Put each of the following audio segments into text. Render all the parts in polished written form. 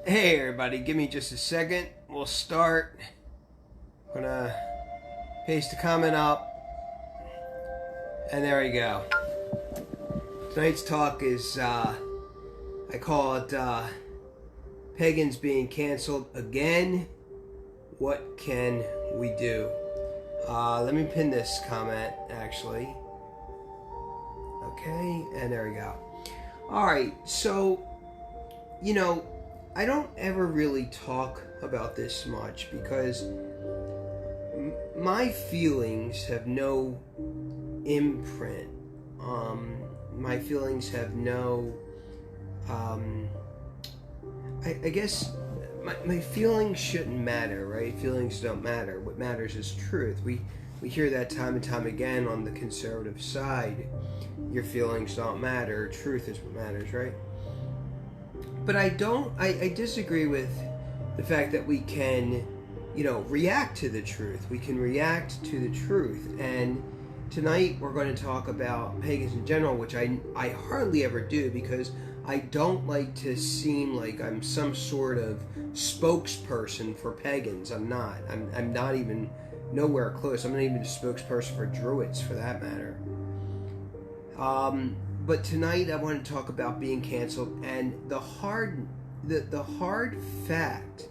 Hey everybody, give me just a second. We'll start. I'm gonna paste the comment up. And there we go. Tonight's talk is, I call it Pagans Being Canceled Again. What can we do? Let me pin this comment, actually. Okay, and there we go. Alright, so, I don't ever really talk about this much because my feelings have no imprint. My feelings have no, I guess my feelings shouldn't matter, right? Feelings don't matter. What matters is truth. We hear that time and time again on the conservative side. Your feelings don't matter. Truth is what matters, right? But I disagree with the fact that we can, react to the truth. We can react to the truth. And tonight we're going to talk about pagans in general, which I hardly ever do because I don't like to seem like I'm some sort of spokesperson for pagans. I'm not. I'm not even nowhere close. I'm not even a spokesperson for Druids, for that matter. But tonight I want to talk about being canceled and the hard fact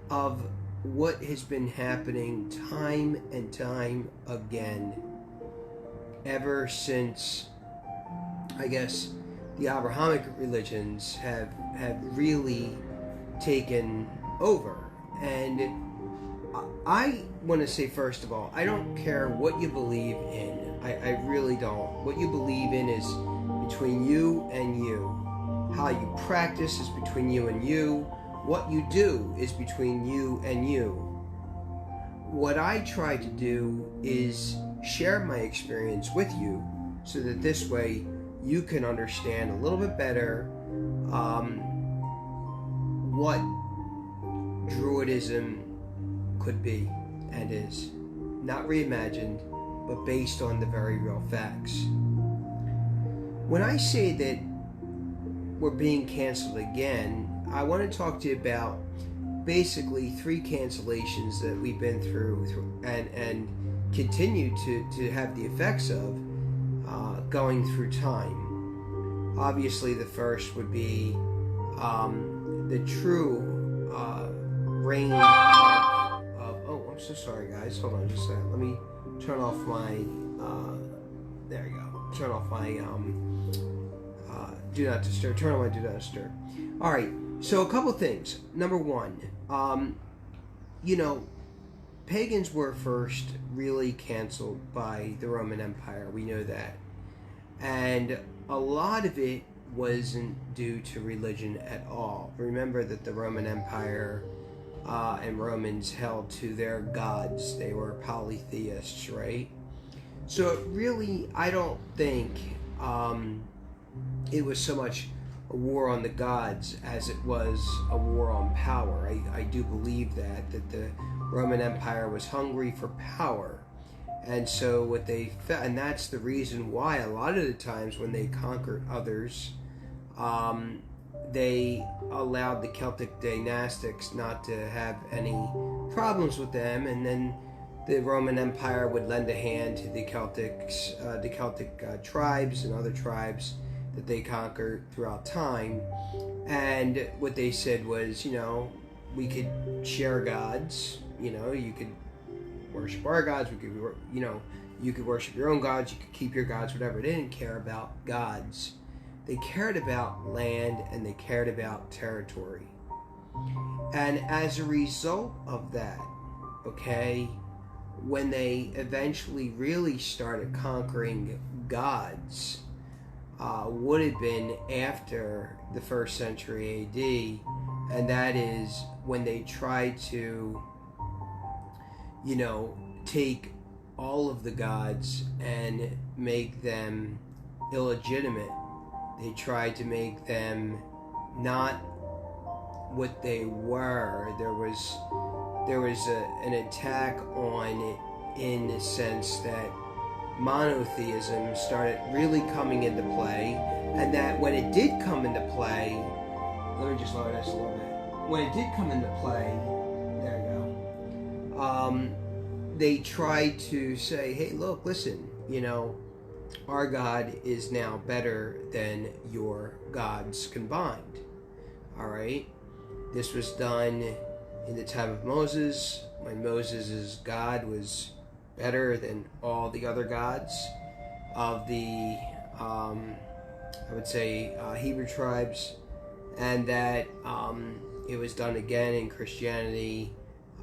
of what has been happening time and time again ever since, I guess, the Abrahamic religions have really taken over. And I want to say, first of all, I don't care what you believe in. I really don't. What you believe in is between you and you. How you practice is between you and you. What you do is between you and you. What I try to do is share my experience with you so that this way you can understand a little bit better what Druidism could be and is. Not reimagined, but based on the very real facts. When I say that we're being canceled again, I want to talk to you about basically 3 cancellations that we've been through and continue to have the effects of going through time. Obviously, the first would be the true reign of oh, I'm so sorry, guys. Hold on just a second. Let me turn off my there we go. Turn off my do not disturb. Turn on my do not disturb. All right. So a couple things. Number one, pagans were first really canceled by the Roman Empire. We know that, and a lot of it wasn't due to religion at all. Remember that the Roman Empire and Romans held to their gods. They were polytheists, right? So really, I don't think it was so much a war on the gods as it was a war on power. I do believe that the Roman Empire was hungry for power. And so what they felt, and that's the reason why a lot of the times when they conquered others, they allowed the Celtic Dynastics not to have any problems with them, and then the Roman Empire would lend a hand to the Celtic tribes and other tribes that they conquered throughout time. And what they said was, we could share gods. You could worship our gods. We could, you could worship your own gods. You could keep your gods, whatever. They didn't care about gods. They cared about land and they cared about territory. And as a result of that, when they eventually really started conquering gods, would have been after the 1st century AD, and that is when they tried to, take all of the gods and make them illegitimate. They tried to make them not what they were. There was an attack on it in the sense that monotheism started really coming into play, and that when it did come into play, let me just lower this a little bit. when it did come into play, there you go. They tried to say, "Hey, look, listen. Our God is now better than your gods combined." All right. This was done in the time of Moses, when Moses' God was better than all the other gods of the, I would say, Hebrew tribes, and that it was done again in Christianity.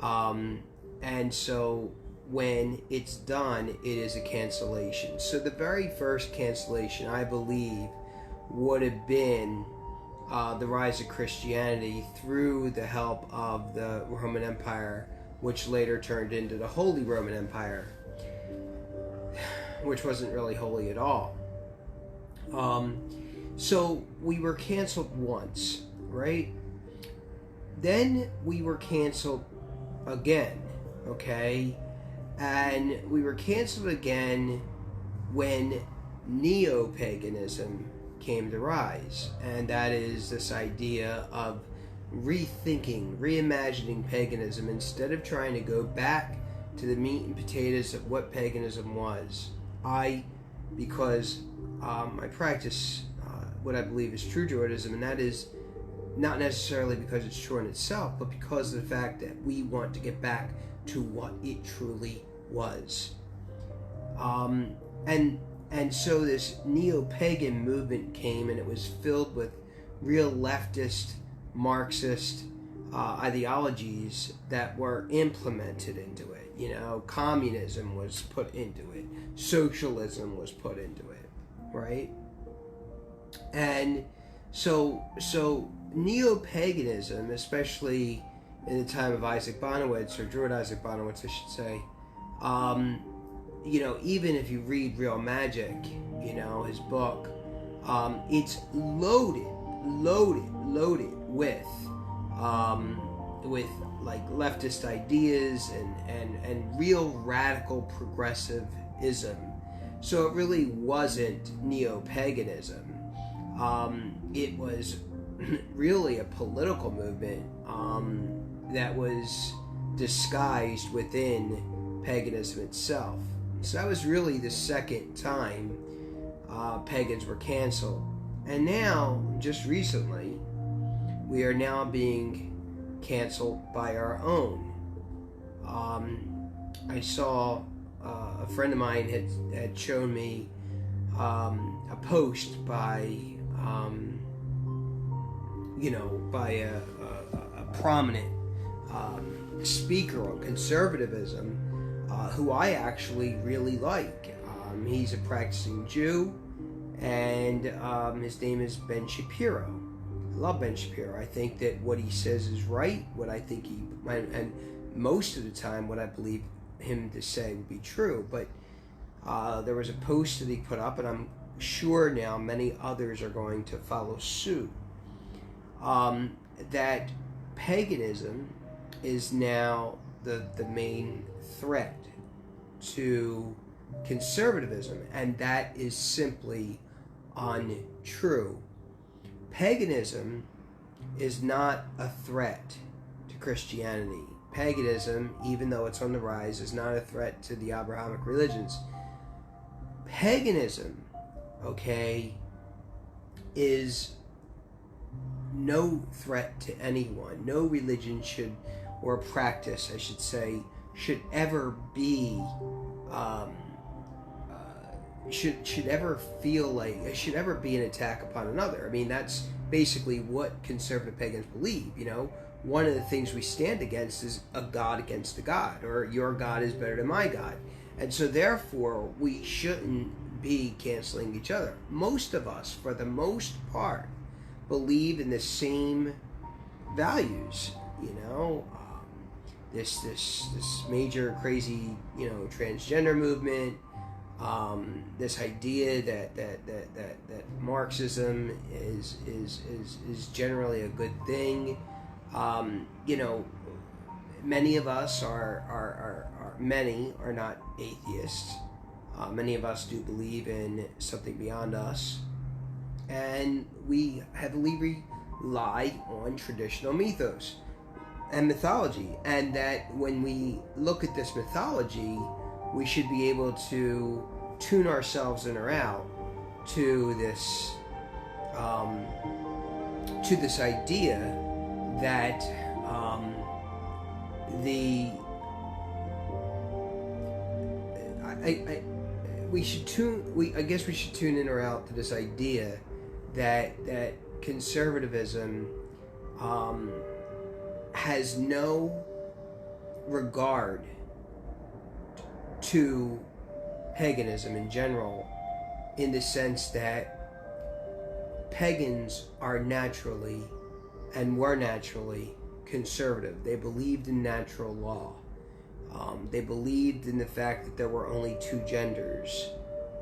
And so when it's done, it is a cancellation. So the very first cancellation, I believe, would have been the rise of Christianity through the help of the Roman Empire, which later turned into the Holy Roman Empire, which wasn't really holy at all. So we were canceled once, right? Then we were canceled again, okay? And we were canceled again when neo-paganism came to rise, and that is this idea of rethinking, reimagining paganism instead of trying to go back to the meat and potatoes of what paganism was. Because I practice what I believe is true Druidism, and that is not necessarily because it's true in itself, but because of the fact that we want to get back to what it truly was. And so this neo-pagan movement came, and it was filled with real leftist, Marxist ideologies that were implemented into it. Communism was put into it. Socialism was put into it, right? And so neo-paganism, especially in the time of Isaac Bonowitz, or Druid Isaac Bonowitz, I should say, even if you read Real Magic, his book, it's loaded with like leftist ideas and real radical progressivism. So it really wasn't neo-paganism. It was really a political movement that was disguised within paganism itself. So that was really the second time pagans were canceled. And now, just recently, we are now being canceled by our own. I saw a friend of mine had shown me a post by a prominent speaker on conservatism, who I actually really like. He's a practicing Jew, and his name is Ben Shapiro. I love Ben Shapiro. I think that what he says is right. What I think and most of the time, what I believe him to say would be true. But there was a post that he put up, and I'm sure now many others are going to follow suit, that paganism is now the main threat to conservatism, and that is simply untrue. Paganism is not a threat to Christianity. Paganism, even though it's on the rise, is not a threat to the Abrahamic religions. Paganism, is no threat to anyone. No religion should, or practice, I should say, should ever be, should ever feel like, it should ever be an attack upon another. I mean, that's basically what conservative pagans believe, One of the things we stand against is a God against a God, or your God is better than my God. And so therefore, we shouldn't be canceling each other. Most of us, for the most part, believe in the same values, this major crazy, transgender movement, this idea that Marxism is generally a good thing. Many of us many are not atheists. Many of us do believe in something beyond us, and we heavily lie on traditional mythos and mythology, and that when we look at this mythology, we should be able to tune ourselves in or out to this idea that we should tune in or out to this idea that conservatism has no regard to paganism in general, in the sense that pagans are naturally and were naturally conservative. They believed in natural law. They believed in the fact that there were only two genders.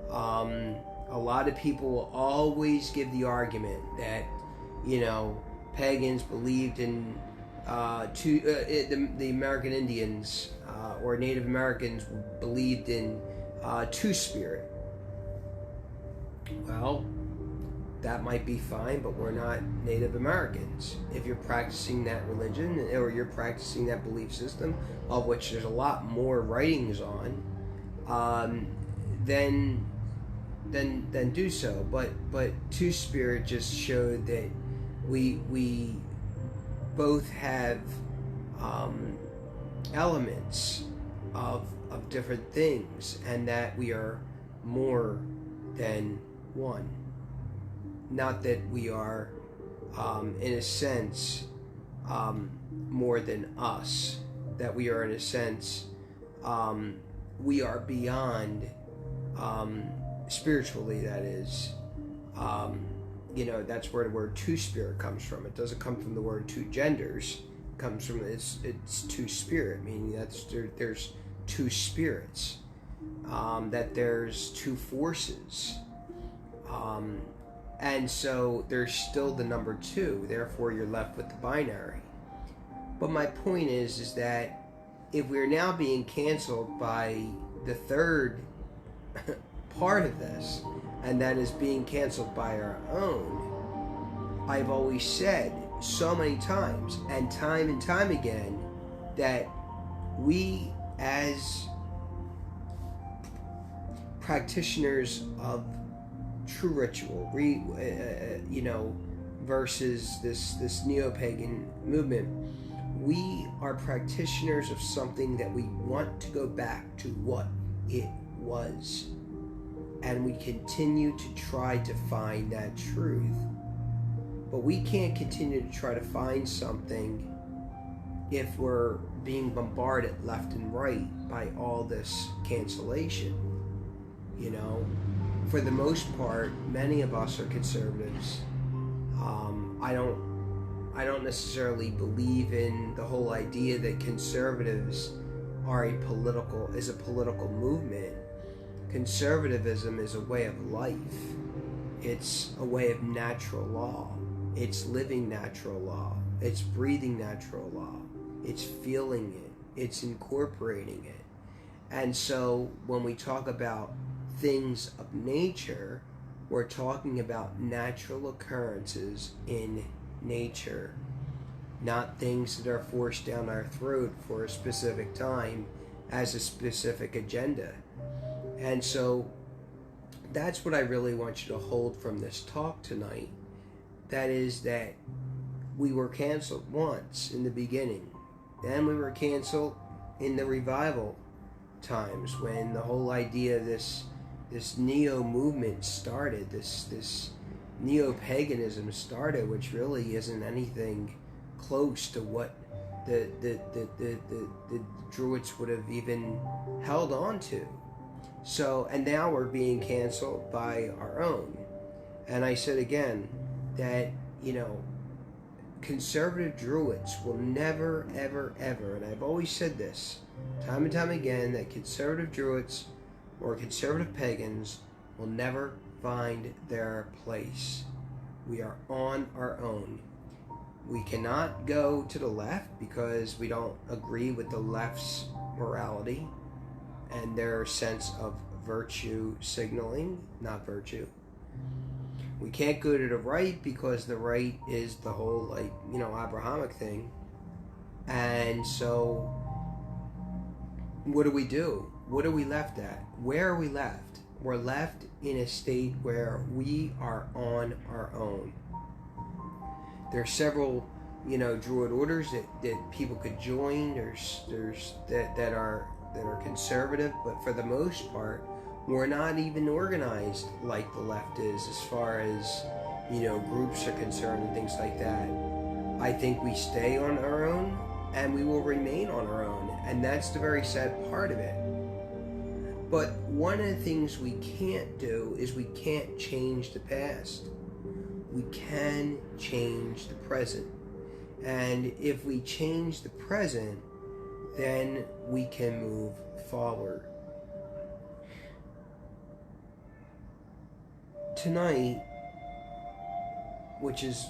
A lot of people will always give the argument that, pagans believed in the American Indians or Native Americans believed in two-spirit. Well, that might be fine, but we're not Native Americans. If you're practicing that religion or you're practicing that belief system, of which there's a lot more writings on, then do so. But two-spirit just showed that we both have elements of different things, and that we are more than one. Not that we are, in a sense, more than us. That we are, in a sense, we are beyond, spiritually, that is. That's where the word two-spirit comes from. It doesn't come from the word two genders. It comes from, it's two-spirit, meaning there's two spirits. That there's two forces. And so there's still the number two, therefore you're left with the binary. But my point is that if we're now being canceled by the third part of this, and that is being canceled by our own, I've always said so many times and time again that we as practitioners of true ritual, versus this neo-pagan movement, we are practitioners of something that we want to go back to what it was, and we continue to try to find that truth. But we can't continue to try to find something if we're being bombarded left and right by all this cancellation. For the most part, many of us are conservatives. I don't necessarily believe in the whole idea that conservatives are a political movement. Conservatism is a way of life. It's a way of natural law. It's living natural law. It's breathing natural law. It's feeling it. It's incorporating it. And so when we talk about things of nature, we're talking about natural occurrences in nature, not things that are forced down our throat for a specific time as a specific agenda. And so that's what I really want you to hold from this talk tonight. That is that we were canceled once in the beginning. Then we were canceled in the revival times, when the whole idea of this neo movement started, this neo-paganism started, which really isn't anything close to what the Druids would have even held on to. So, and now we're being canceled by our own. And I said again that, conservative Druids will never, ever, ever, and I've always said this time and time again, that conservative Druids or conservative pagans will never find their place. We are on our own. We cannot go to the left because we don't agree with the left's morality and their sense of virtue signaling, not virtue. We can't go to the right because the right is the whole, like, you know, Abrahamic thing. And so, what do? What are we left at? Where are we left? We're left in a state where we are on our own. There are several, you know, Druid orders that people could join. There's that are conservative, but for the most part, we're not even organized like the left is as far as, you know, groups are concerned and things like that. I think we stay on our own and we will remain on our own, and that's the very sad part of it. But one of the things we can't do is we can't change the past. We can change the present. And if we change the present, then we can move forward. Tonight, which is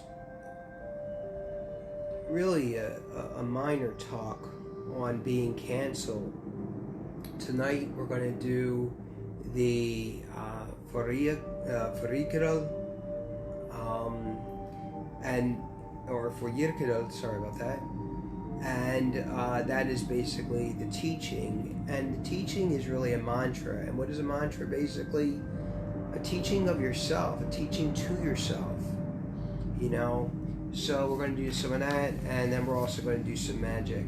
really a minor talk on being canceled, tonight we're going to do the Forikiral, or Forikiral, sorry about that. And that is basically the teaching. And the teaching is really a mantra. And what is a mantra? Basically, a teaching of yourself, a teaching to yourself, you know. So we're going to do some of that, and then we're also going to do some magic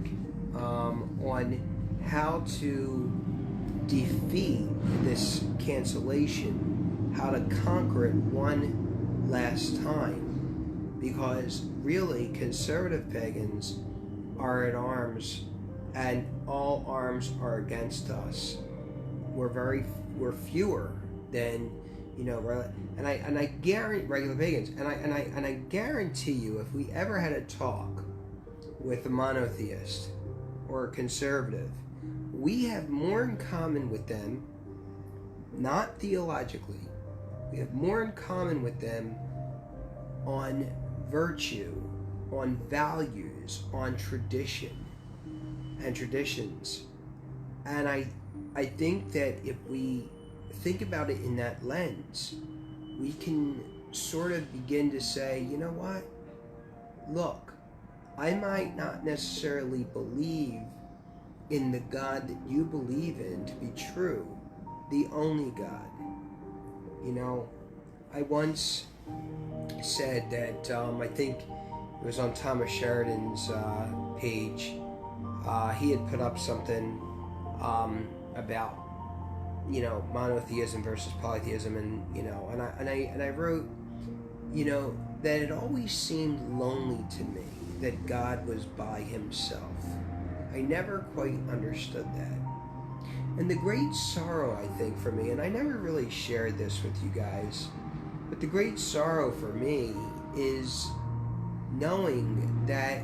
on how to defeat this cancellation, how to conquer it one last time, because really conservative pagans are at arms, and all arms are against us. We're fewer than, you know, and I guarantee regular pagans, and I guarantee you, if we ever had a talk with a monotheist or a conservative, we have more in common with them, not theologically. We have more in common with them on virtue, on values, on tradition and traditions. And I think that if we think about it in that lens, we can sort of begin to say, you know what? Look, I might not necessarily believe in the God that you believe in to be true, the only God. You know, I once said that, I think it was on Thomas Sheridan's page, he had put up something about, you know, monotheism versus polytheism, and, you know, and I wrote, you know, that it always seemed lonely to me that God was by himself. I never quite understood that. And the great sorrow, I think, for me, and I never really shared this with you guys, but the great sorrow for me is knowing that,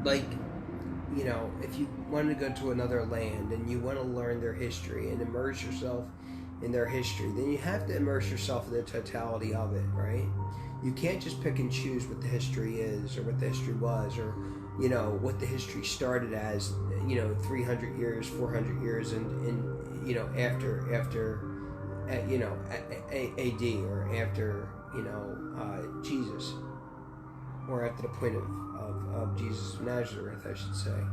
like, you know, if you want to go to another land and you want to learn their history and immerse yourself in their history, then you have to immerse yourself in the totality of it, right? You can't just pick and choose what the history is or what the history was, or, you know, what the history started as, you know, 300 years, 400 years, and you know, after you know, AD, or after, you know, Jesus, or after the point of Jesus of Nazareth, I should say.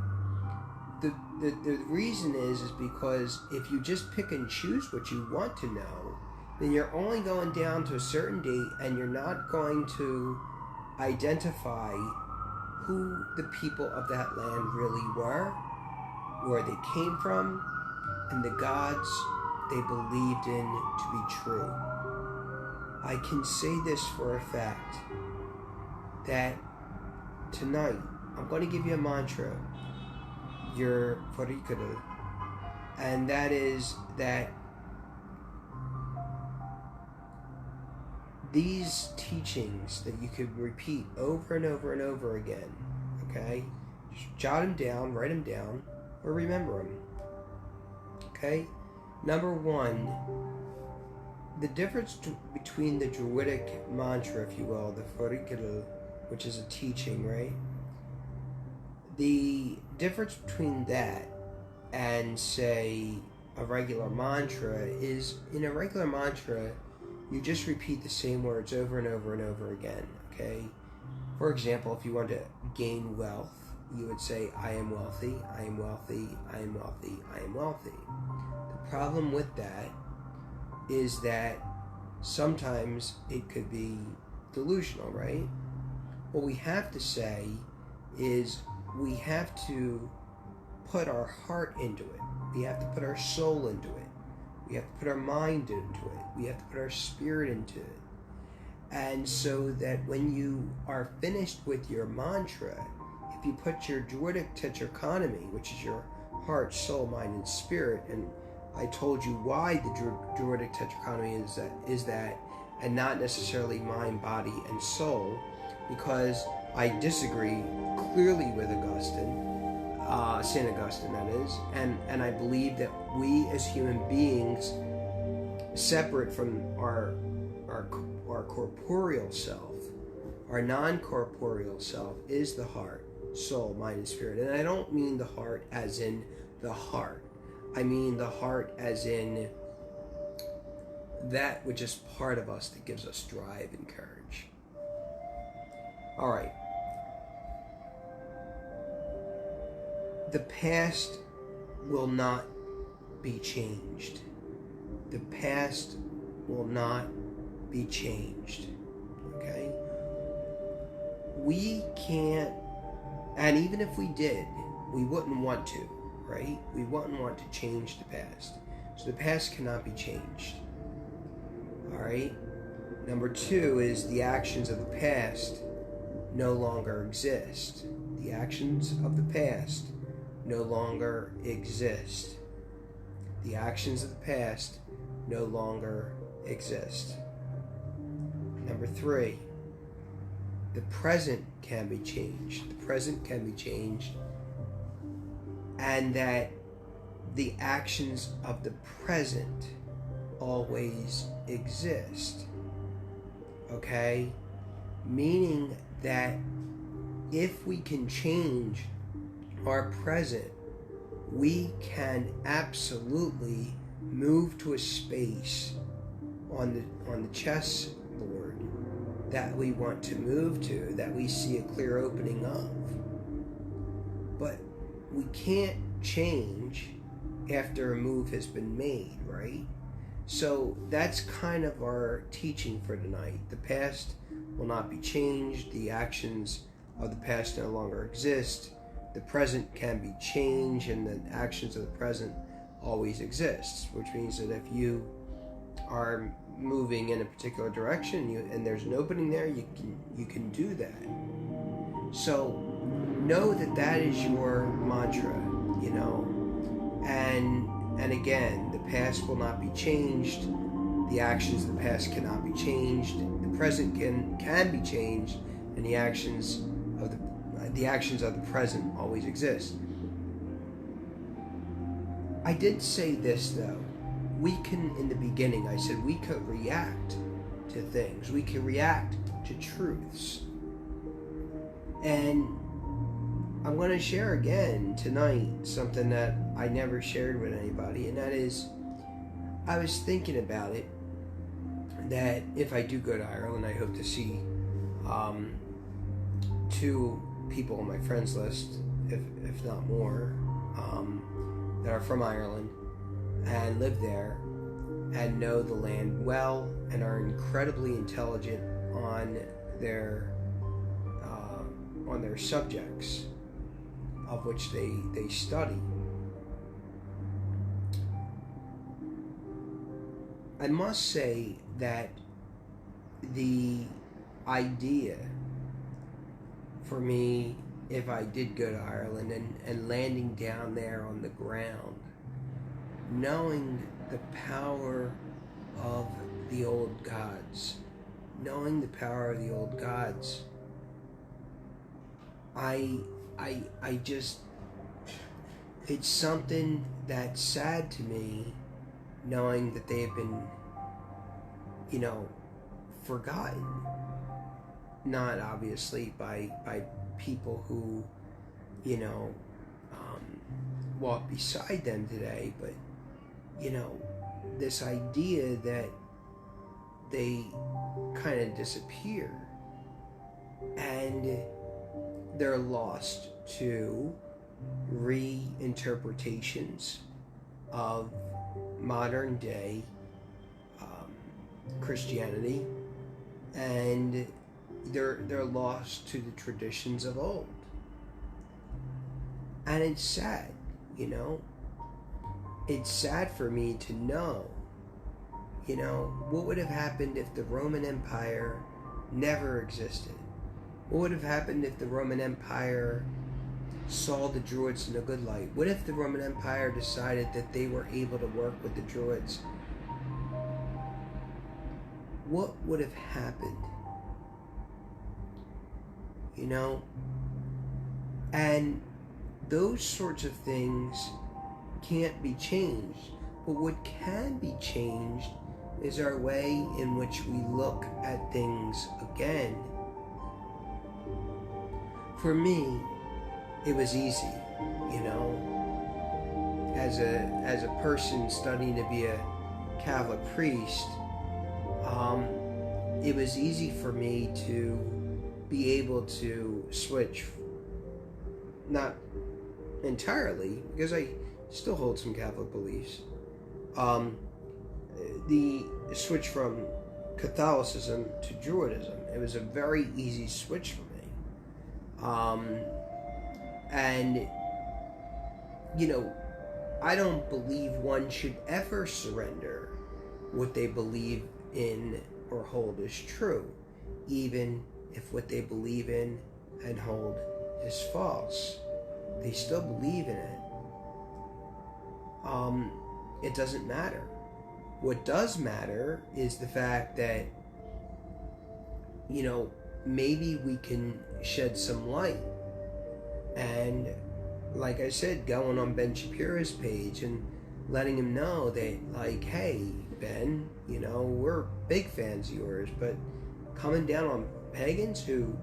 The reason is because if you just pick and choose what you want to know, then you're only going down to a certain date, and you're not going to identify who the people of that land really were, where they came from, and the gods they believed in to be true. I can say this for a fact, that tonight I'm going to give you a mantra, your Forikiral, and that is that these teachings that you could repeat over and over and over again, okay? Just jot them down, write them down, or remember them, okay? Number one, the difference between the Druidic mantra, if you will, the Forikiral, which is a teaching, right? The difference between that and, say, a regular mantra is, in a regular mantra, you just repeat the same words over and over and over again, okay? For example, if you want to gain wealth, you would say, I am wealthy, I am wealthy, I am wealthy, I am wealthy. The problem with that is that sometimes it could be delusional, right? What we have to say is we have to put our heart into it. We have to put our soul into it. We have to put our mind into it. We have to put our spirit into it. And so that when you are finished with your mantra, if you put your Druidic tetrachronomy, which is your heart, soul, mind, and spirit, and I told you why the Druidic tetrachronomy is that, and not necessarily mind, body, and soul, because I disagree clearly with Augustine, St. Augustine that is, and I believe that we as human beings, separate from our corporeal self, our non-corporeal self is the heart, soul, mind, and spirit. And I don't mean the heart as in the heart. I mean the heart as in that which is part of us that gives us drive and courage. All right. The past will not be changed. The past will not be changed. Okay? We can't, and even if we did, we wouldn't want to, right? We wouldn't want to change the past. So the past cannot be changed. All right? Number two is the actions of the past no longer exist. The actions of the past no longer exist. The actions of the past no longer exist. Number three, the present can be changed. The present can be changed, and that the actions of the present always exist. Okay? Meaning that if we can change our present, we can absolutely move to a space on the chessboard that we want to move to, that we see a clear opening of. But we can't change after a move has been made, right? So that's kind of our teaching for tonight. The past will not be changed. The actions of the past no longer exist. The present can be changed, and the actions of the present always exist, which means that if you are moving in a particular direction and there's an opening there, you can do that. So know that is your mantra, you know. And again, the past will not be changed. The actions of the past cannot be changed. The present can be changed, and the actions of the present always exist. I did say this though. We can, in the beginning, I said we could react to things. We can react to truths. And I'm going to share again tonight something that I never shared with anybody, and that is, I was thinking about it, that if I do go to Ireland, I hope to see 2 people on my friends list, if not more, that are from Ireland and live there and know the land well and are incredibly intelligent on their subjects of which they study. I must say that the idea for me, if I did go to Ireland and landing down there on the ground, knowing the power of the old gods, I just, it's something that's sad to me, knowing that they have been, forgotten. Not obviously by people who, walk beside them today, but, this idea that they kind of disappear, and they're lost to reinterpretations of modern day Christianity, and they're lost to the traditions of old. And it's sad, you know. It's sad for me to know, you know, what would have happened if the Roman Empire never existed? What would have happened if the Roman Empire saw the Druids in a good light? What if the Roman Empire decided that they were able to work with the Druids? What would have happened? You know? And those sorts of things can't be changed. But what can be changed is our way in which we look at things again. For me, it was easy, you know, as a person studying to be a Catholic priest. It was easy for me to be able to switch, not entirely, because I still hold some Catholic beliefs. The switch from Catholicism to Druidism, it was a very easy switch for me. And, you know, I don't believe one should ever surrender what they believe in or hold as true, even if what they believe in and hold is false. They still believe in it. It doesn't matter. What does matter is the fact that, you know, maybe we can shed some light. And like I said, going on Ben Shapiro's page and letting him know that, like, hey, Ben, you know, we're big fans of yours, but coming down on pagans who,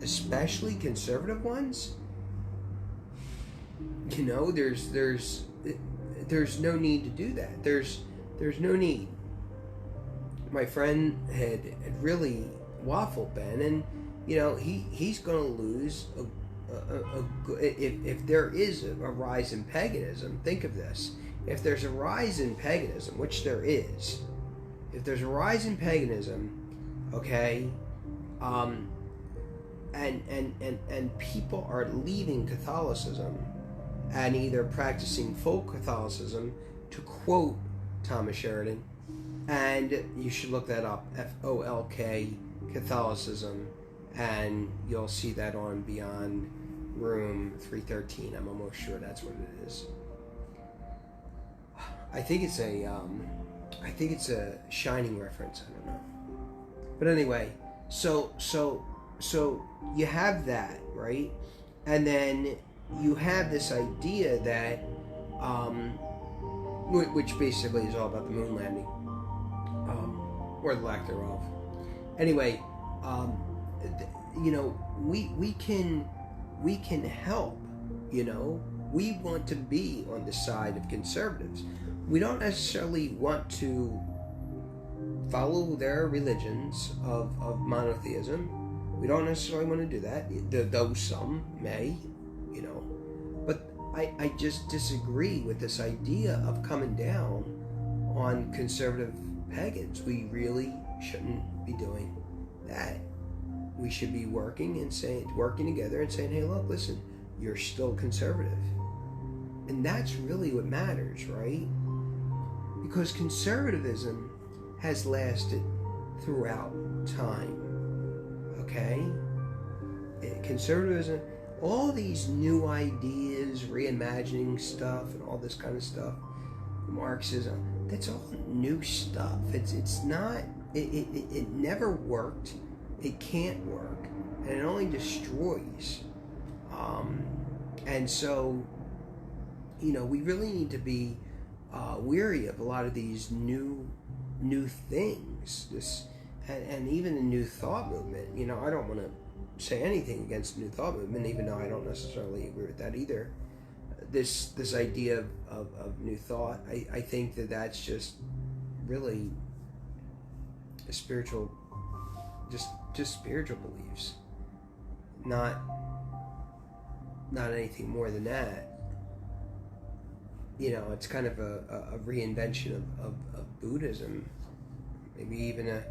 especially conservative ones, you know, there's no need to do that. There's no need. My friend had really waffled Ben, and you know he's going to lose if there is a rise in paganism. Think of this: if there's a rise in paganism, which there is, if there's a rise in paganism, okay, and people are leaving Catholicism and either practicing folk Catholicism, to quote Thomas Sheridan, and you should look that up, FOLK Catholicism, and you'll see that on Beyond Room 313. I'm almost sure that's what it is. I think it's a Shining reference. I don't know, but anyway, so you have that, right? And then you have this idea that, which basically is all about the moon landing, or the lack thereof. Anyway, you know, we can help. You know, we want to be on the side of conservatives. We don't necessarily want to follow their religions of monotheism. We don't necessarily want to do that, though some may, you know. But I just disagree with this idea of coming down on conservative pagans. We really shouldn't be doing that. We should be working together and saying, hey, look, listen, you're still conservative. And that's really what matters, right? Because conservatism has lasted throughout time. Okay? Conservatism, all these new ideas, reimagining stuff and all this kind of stuff, Marxism, that's all new stuff. It's not, it never worked. It can't work. And it only destroys. And so, you know, we really need to be weary of a lot of these new things. And even the New Thought movement. You know, I don't want to say anything against the New Thought movement, even though I don't necessarily agree with that either. This idea of New Thought, I think that's just really a spiritual, just spiritual beliefs, not anything more than that. You know, it's kind of a reinvention of Buddhism, maybe even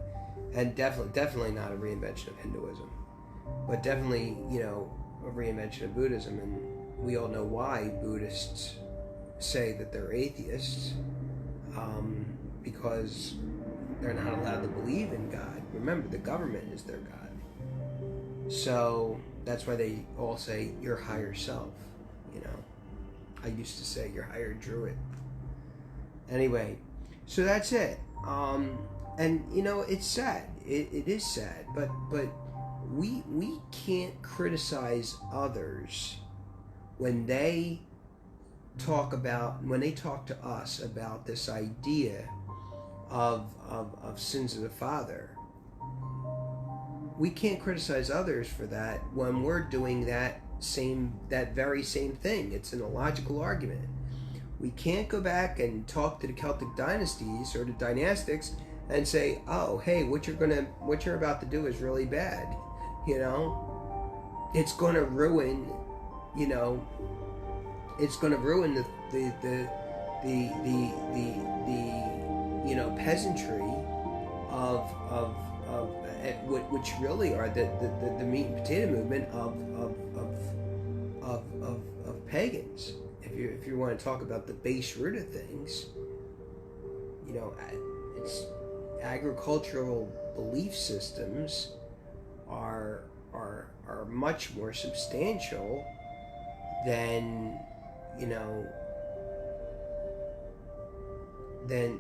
and definitely not a reinvention of Hinduism, but definitely, you know, a reinvention of Buddhism. And we all know why Buddhists say that they're atheists, because they're not allowed to believe in God. Remember, the government is their God. So that's why they all say your higher self, you know. I used to say your higher druid. Anyway, so that's it. And you know, it's sad. It is sad, but we can't criticize others when they talk to us about this idea of sins of the father. We can't criticize others for that when we're doing that very same thing. It's an illogical argument. We can't go back and talk to the Celtic dynasties or the Dynastics and say, oh, hey, what you're about to do is really bad. You know, it's going to ruin, you know, it's going to ruin the you know, peasantry of which really are the meat and potato movement of pagans. If you want to talk about the base root of things, you know, it's agricultural belief systems are much more substantial than, you know, than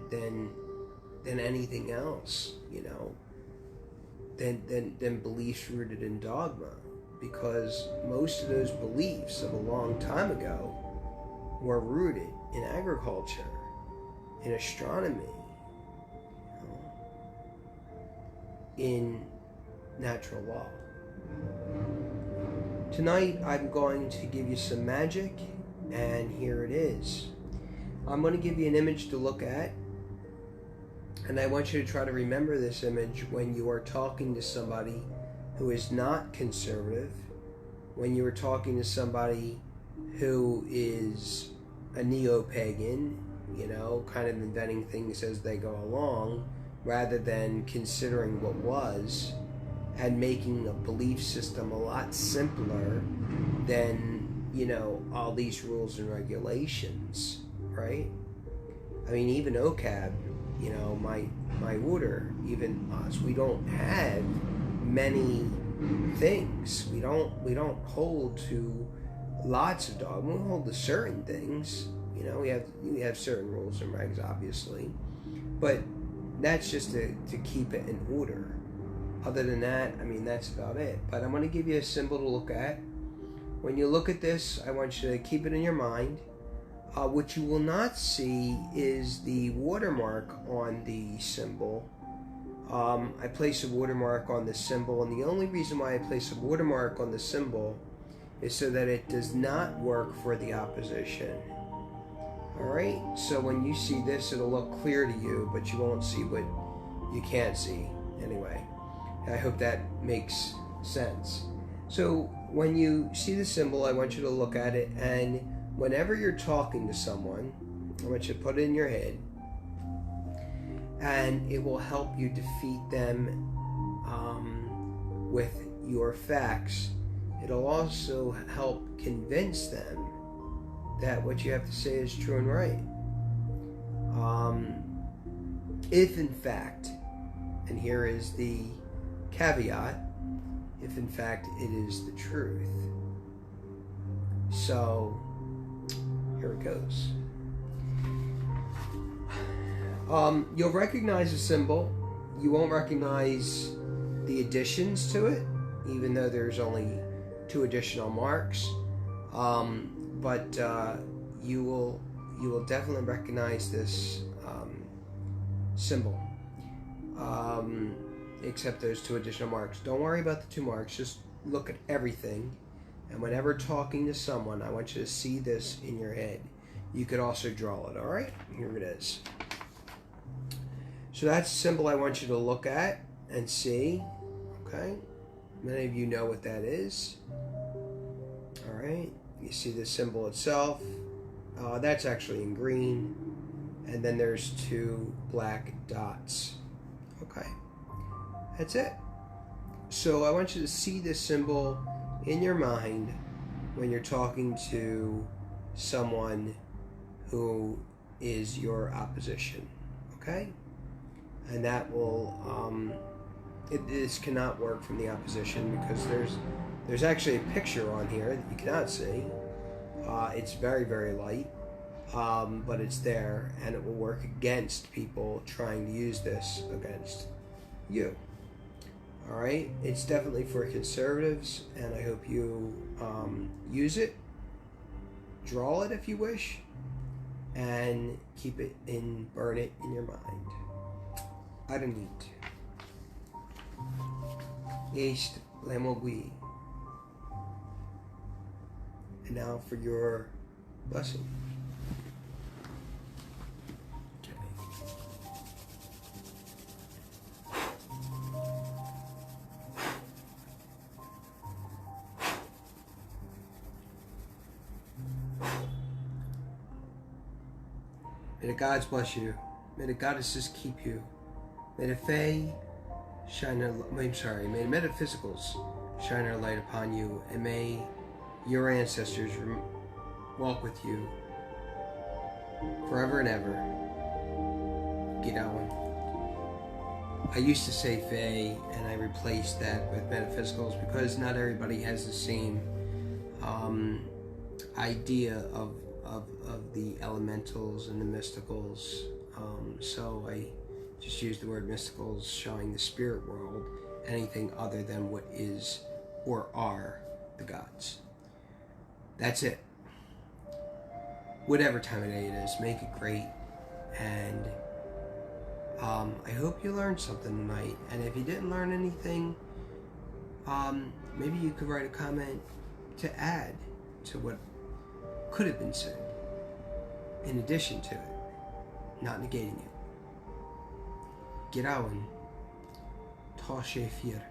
anything else, you know, than beliefs rooted in dogma, because most of those beliefs of a long time ago were rooted in agriculture, in astronomy, you know, in natural law. Tonight I'm going to give you some magic, and here it is. I'm going to give you an image to look at, and I want you to try to remember this image when you are talking to somebody who is not conservative, when you are talking to somebody who is a neo-pagan, you know, kind of inventing things as they go along, rather than considering what was and making a belief system a lot simpler than, you know, all these rules and regulations, right? I mean, even OCAB, you know, my order, even us, we don't have many things. We don't hold to lots of dogma. We hold to certain things. You know, we have certain rules and regs, obviously, but that's just to keep it in order. Other than that, I mean, that's about it. But I'm going to give you a symbol to look at. When you look at this, I want you to keep it in your mind. What you will not see is the watermark on the symbol. I place a watermark on the symbol, and the only reason why I place a watermark on the symbol is so that it does not work for the opposition. Alright, so when you see this, it'll look clear to you, but you won't see what you can't see. Anyway, I hope that makes sense. So when you see the symbol, I want you to look at it, and whenever you're talking to someone, I want you to put it in your head, and it will help you defeat them with your facts. It'll also help convince them that what you have to say is true and right. If in fact, and here is the caveat, if in fact it is the truth. So here it goes. You'll recognize the symbol. You won't recognize the additions to it, even though there's only 2 additional marks. But you will definitely recognize this symbol, except those 2 additional marks. Don't worry about the 2 marks. Just look at everything. And whenever talking to someone, I want you to see this in your head. You could also draw it, all right? Here it is. So that's a symbol I want you to look at and see. Okay? Many of you know what that is. Alright? You see the symbol itself. That's actually in green. And then there's 2 black dots. Okay? That's it. So I want you to see this symbol in your mind when you're talking to someone who is your opposition. Okay? And that will, this cannot work from the opposition because there's actually a picture on here that you cannot see. It's very, very light, but it's there, and it will work against people trying to use this against you. All right? It's definitely for conservatives, and I hope you use it, draw it if you wish, and keep it burn it in your mind. I don't need to. East Lemogui. And now for your blessing. Okay. May the gods bless you. May the goddesses keep you. May the Fae shine their, may the metaphysicals shine their light upon you, and may your ancestors walk with you forever and ever. Gidawan. I used to say Fae, and I replaced that with metaphysicals because not everybody has the same idea of the elementals and the mysticals. So I just use the word mysticals, showing the spirit world, anything other than what is or are the gods. That's it. Whatever time of day it is, make it great. And I hope you learned something tonight. And if you didn't learn anything, maybe you could write a comment to add to what could have been said, in addition to it, not negating it. Girawan, ta shefir.